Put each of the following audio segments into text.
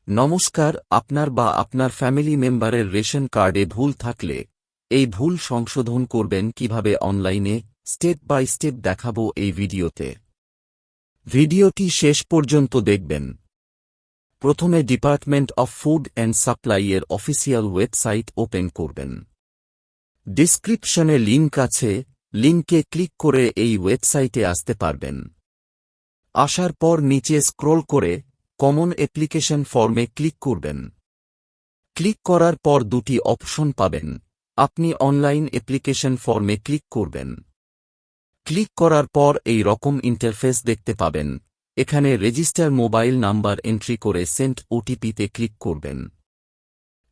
নমস্কার, আপনার বা আপনার ফ্যামিলি মেম্বারের রেশন কার্ডে ভুল থাকলে এই ভুল সংশোধন করবেন কিভাবে অনলাইনে স্টেপ বাই স্টেপ দেখাবো এই ভিডিওতে। ভিডিওটি শেষ পর্যন্ত দেখবেন। প্রথমে department of food and supply এর অফিসিয়াল ওয়েবসাইট ওপেন করবেন। ডিসক্রিপশনে লিংক আছে, লিংকে ক্লিক করে এই ওয়েবসাইটে আসতে পারবেন। আসার পর নিচে স্ক্রল করে কমন অ্যাপ্লিকেশন ফর্মে ক্লিক করবেন। ক্লিক করার পর দুটি অপশন পাবেন। আপনি অনলাইন অ্যাপ্লিকেশন ফর্মে ক্লিক করবেন। ক্লিক করার পর এই রকম ইন্টারফেস দেখতে পাবেন। এখানে রেজিস্টার মোবাইল নাম্বার এন্ট্রি করে সেন্ড ওটিপিতে ক্লিক করবেন।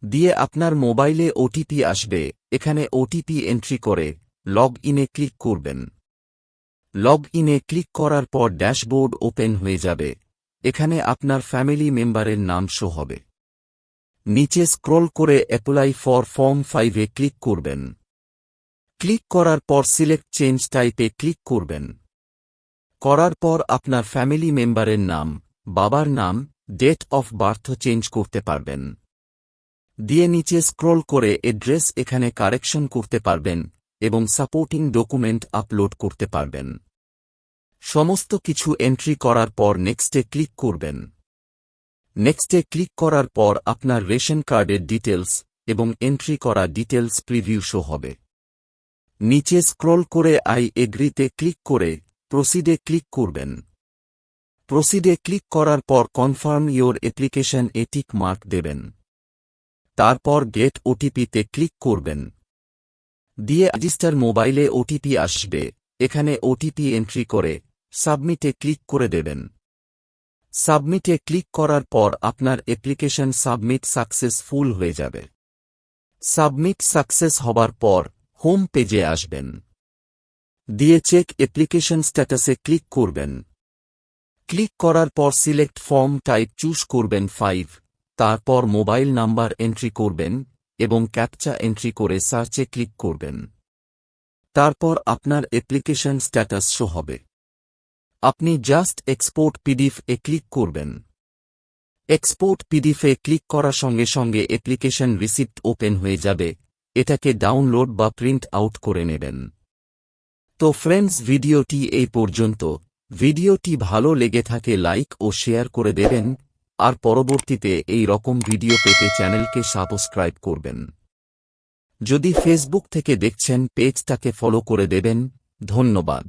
দিয়ে আপনার মোবাইলে ওটিপি আসবে। এখানে ওটিপি এন্ট্রি করে লগ ইনে ক্লিক করবেন। লগ ইনে ক্লিক করার পর ড্যাশবোর্ড ওপেন হয়ে যাবে। এখানে আপনার ফ্যামিলি মেম্বারের নাম শো হবে। নিচে স্ক্রল করে apply for form 5 A click করবেন। ক্লিক করার পর সিলেক্ট চেঞ্জ টাইপে ক্লিক করবেন। করার পর আপনার ফ্যামিলি মেম্বারের নাম, বাবার নাম, ডেট অফ বার্থ চেঞ্জ করতে পারবেন। দিয়ে নিচে স্ক্রল করে অ্যাড্রেস এখানে কারেকশন করতে পারবেন এবং সাপোর্টিং ডকুমেন্ট আপলোড করতে পারবেন। সমস্ত কিছু এন্ট্রি করার পর নেক্সটে ক্লিক করবেন। নেক্সটে ক্লিক করার পর আপনার রেশন কার্ডের ডিটেলস এবং এন্ট্রি করা ডিটেলস প্রিভিউ শো হবে। নিচে স্ক্রল করে আই এগ্রিতে ক্লিক করে প্রসিডে ক্লিক করবেন। প্রসিডে ক্লিক করার পর confirm your application A tick mark দেবেন। তারপর গেট ওটিপিতে ক্লিক করবেন। দিয়ে রেজিস্টার মোবাইলে ওটিপি আসবে। এখানে ওটিপি এন্ট্রি করে সাবমিটে ক্লিক করে দেবেন। সাবমিটে ক্লিক করার পর আপনার অ্যাপ্লিকেশন সাবমিট সাকসেসফুল হয়ে যাবে। সাবমিট সাকসেস হবার পর হোম পেজে আসবেন। দিয়ে চেক অ্যাপ্লিকেশন স্ট্যাটাসে ক্লিক করবেন। ক্লিক করার পর সিলেক্ট ফর্ম টাইপ চুজ করবেন 5, তারপর মোবাইল নাম্বার এন্ট্রি করবেন এবং ক্যাপচা এন্ট্রি করে সার্চে ক্লিক করবেন। তারপর আপনার অ্যাপ্লিকেশন স্ট্যাটাস শো হবে। আপনি জাস্ট এক্সপোর্ট পিডিএফ এ ক্লিক করবেন। এক্সপোর্ট পিডিএফ এ ক্লিক করার সঙ্গে সঙ্গে অ্যাপ্লিকেশন রিসিপ্ট ওপেন হয়ে যাবে। এটাকে ডাউনলোড বা প্রিন্ট আউট করে নেবেন। তো ফ্রেন্ডস, ভিডিওটি এই পর্যন্ত। ভিডিওটি ভালো লেগে থাকে লাইক ও শেয়ার করে দেবেন, আর পরবর্তীতে এই রকম ভিডিও পেতে চ্যানেলকে সাবস্ক্রাইব করবেন। যদি ফেসবুক থেকে দেখছেন পেজটাকে ফলো করে দেবেন। ধন্যবাদ।